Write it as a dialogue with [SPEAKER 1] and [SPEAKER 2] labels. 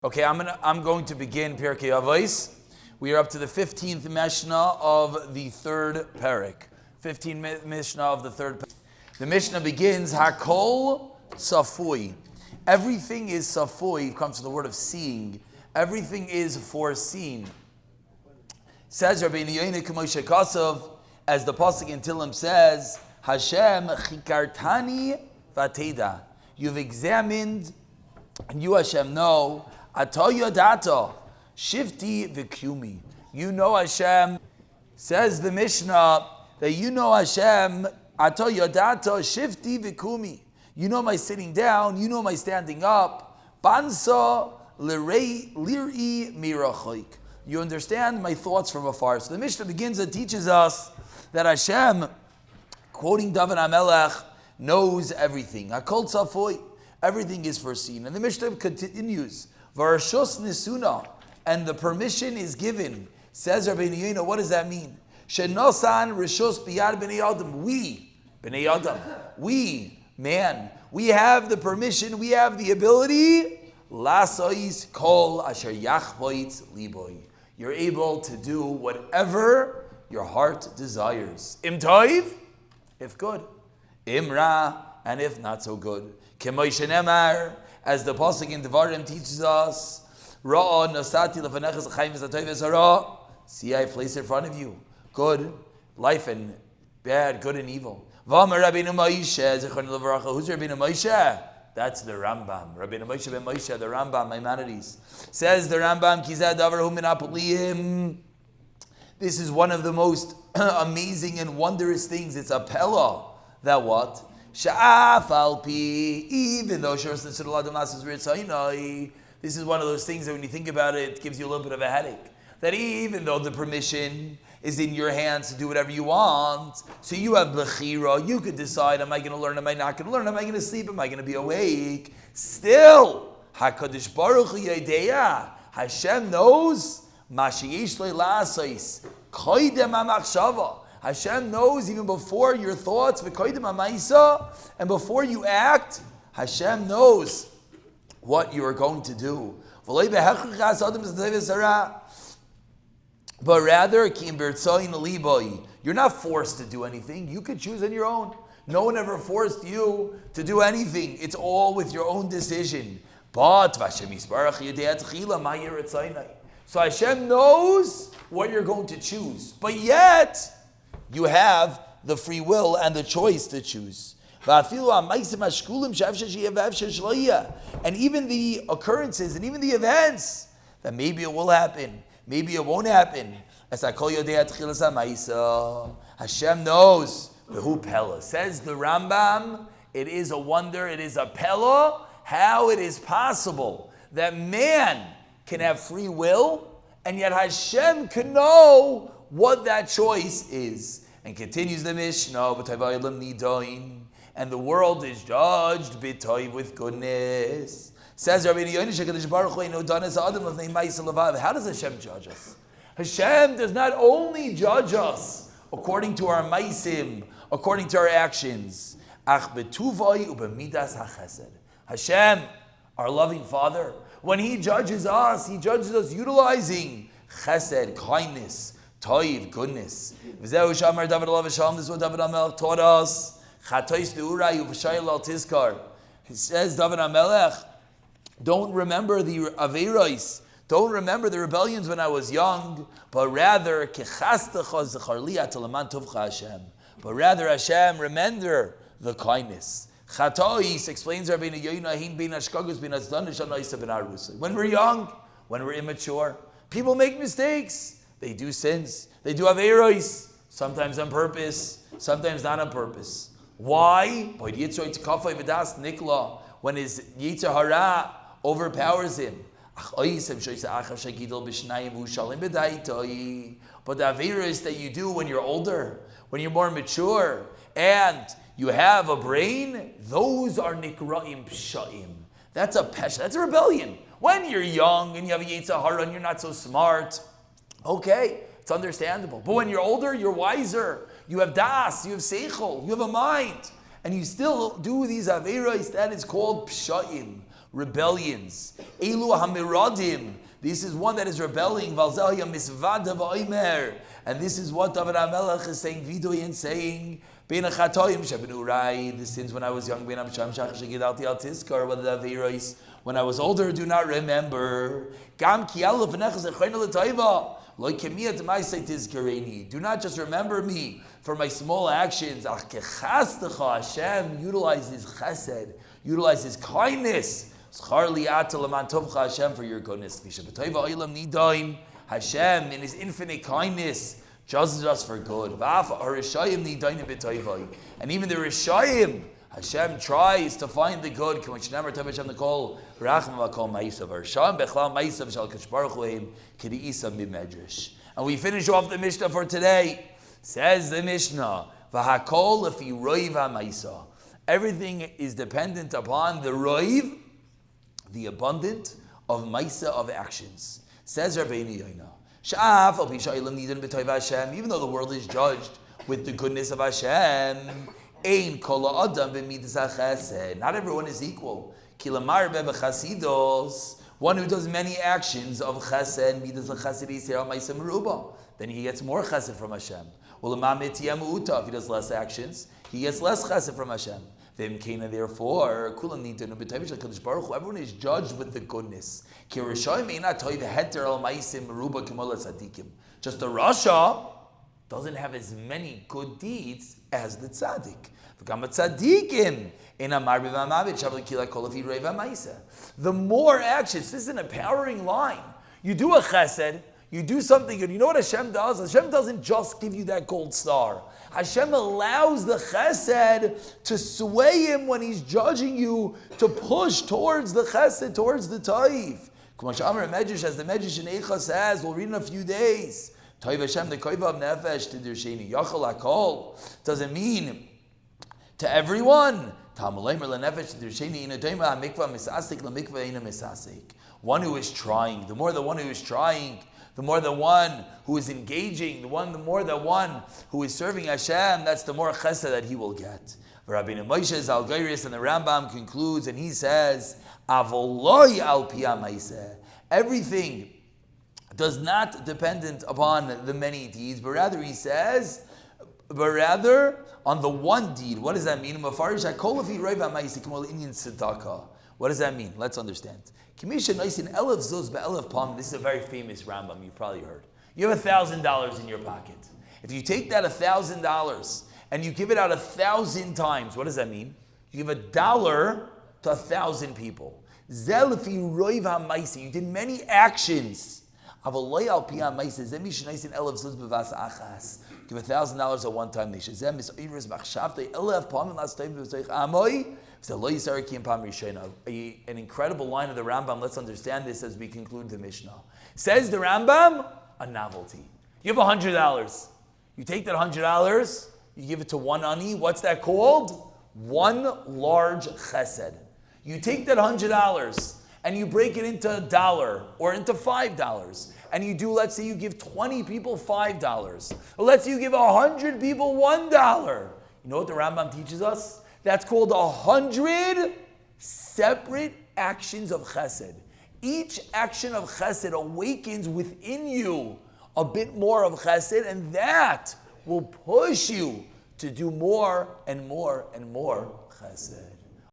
[SPEAKER 1] Okay, I'm going to begin Perek Avos. We are up to the 15th Mishnah of the third Perek. 15th Mishnah of the third Perek. The Mishnah begins, Hakol Safui. Everything is Safui, comes from the word of seeing. Everything is foreseen. Says Rabbeinu Yoina K'moshe Kasav, as the Pasuk in Tillim says, Hashem chikartani vateda. You've examined, and you Hashem know, Atoya data, shifti v'kumi. You know Hashem, says the Mishnah, that you know Hashem, Atoya data, shifti v'kumi. You know my sitting down, you know my standing up. Bansa lirei mirachoik. You understand my thoughts from afar. So the Mishnah begins and teaches us that Hashem, quoting David HaMelech, knows everything. Hakol tzafoi. Everything is foreseen. And the Mishnah continues, Varashos nisuna, and the permission is given. Says Rabbeinu Yoina, what does that mean? Shenosan rishos biyad b'nei adam. We, b'nei adam, we, man, we have the permission, we have the ability. Lasois kol asher yachvoitz liboy. You're able to do whatever your heart desires. Im toiv, if good. Im ra, and if not so good. Kemoy shenemar, as the pasuk in Devarim teaches us, Ra'a nasati lefanechas l'chaim v'zatoy v'zara. See, I place in front of you good, life and bad, good and evil. V'amar Rabbeinu Moshe, zichron levaracha. Who's Rabbeinu Moshe? That's the Rambam. Rabbeinu Moshe ben Moshe, the Rambam, Maimonides. Says the Rambam, Kizad davar hu min apeliyim. This is one of the most amazing and wondrous things. It's a pella. That what? Sha'af alpi, even though this is one of those things that when you think about it, it gives you a little bit of a headache. That even though the permission is in your hands to do whatever you want, so you have bechira, you could decide, am I going to learn, am I not going to learn, am I going to sleep, am I going to be awake? Still, HaKadosh Baruch Hu Yodea, Hashem knows, Mashiyesh le'lasais, koidem ha'machshava. Hashem knows even before your thoughts, and before you act, Hashem knows what you are going to do. But rather, you're not forced to do anything. You could choose on your own. No one ever forced you to do anything. It's all with your own decision. So Hashem knows what you're going to choose. But yet, you have the free will and the choice to choose. And even the occurrences and even the events that maybe it will happen, maybe it won't happen. Hashem knows. Says the Rambam, it is a wonder, it is a pella, how it is possible that man can have free will and yet Hashem can know what that choice is. And continues the Mishnah, and the world is judged b'toiv with goodness. Says Rabbeinu Yoina, how does Hashem judge us? Hashem does not only judge us according to our maisim, according to our actions. Hashem, our loving Father, when He judges us utilizing chesed, kindness, toiv, goodness. This is what David HaMelech taught us. He says, David HaMelech, don't remember the aveiros, don't remember the rebellions when I was young, but rather, Hashem, remember the kindness. Chatois, explains Rabbeinu Yoina, when we're young, when we're immature, people make mistakes. They do sins. They do aveiros, sometimes on purpose, sometimes not on purpose. Why? When his Yetzer Hara overpowers him. But the aveiros that you do when you're older, when you're more mature, and you have a brain, those are nikraim psha'im. That's a pesha. That's a rebellion. When you're young and you have a Yetzer Hara and you're not so smart, okay, it's understandable. But when you're older, you're wiser. You have das, you have seichel, you have a mind, and you still do these aveiros. That is called psha'im. rebellions. Elu hamiradim. This is one that is rebelling. Valzahya misvada v'oimer. And this is what David HaMelech is saying, Vidoy, and saying, Bein hachatoim sheben urai, the sins when I was young, bein hamsham shach shegidalti al tizkar, whether the aveiros when I was older, do not remember. Gam ki elu v'nechas echreina l'toiva, lo kemiyat ma'asei tizkareni. Do not just remember me for my small actions. Ach kechastecha, Hashem, utilize His chesed, utilize His kindness. Schar li'ata l'man tovcha, Hashem, for your goodness. V'shabetoiva oilam nidain, Hashem, in His infinite kindness, judges us for good. And even the Rishayim, Hashem tries to find the good. And we finish off the Mishnah for today. Says the Mishnah, everything is dependent upon the roiv, the abundant of maisa, of actions. Says Rabbeinu Yoina, even though the world is judged with the goodness of Hashem, not everyone is equal. One who does many actions of chesed, then he gets more chesed from Hashem. If he does less actions, he gets less chesed from Hashem. Therefore, everyone is judged with the goodness. Just the Rasha doesn't have as many good deeds as the tzaddik. The more actions, this is an empowering line. You do a chesed, you do something good. You know what Hashem does? Hashem doesn't just give you that gold star. Hashem allows the chesed to sway him when he's judging you, to push towards the chesed, towards the taif. As the Medrash in Eicha says, we'll read in a few days. Taif Hashem, the koivav nefesh tidirsheni yachal hakol, doesn't mean to everyone. One who is trying, the more the one who is trying, the more the one who is engaging, the more the one who is serving Hashem, that's the more chesed that he will get. Rabbeinu Moshe Zalgairis, and the Rambam concludes, and he says, Avoloi al piyah maiseh. Everything does not dependent upon the many deeds, but rather he says, on the one deed. What does that mean? What does that mean? Let's understand. This is a very famous Rambam, you've probably heard. You have $1,000 in your pocket. If you take that $1,000 and you give it out 1,000 times, what does that mean? You give $1 to 1,000 people. You did many actions. Give $1,000 at one time. An incredible line of the Rambam. Let's understand this as we conclude the Mishnah. Says the Rambam, a novelty. You have $100. You take that $100, you give it to one ani. What's that called? One large chesed. You take that $100 and you break it into $1 or into $5. And you do, let's say you give 20 people $5. Or let's say you give 100 people $1. You know what the Rambam teaches us? That's called 100 separate actions of chesed. Each action of chesed awakens within you a bit more of chesed, and that will push you to do more and more and more chesed.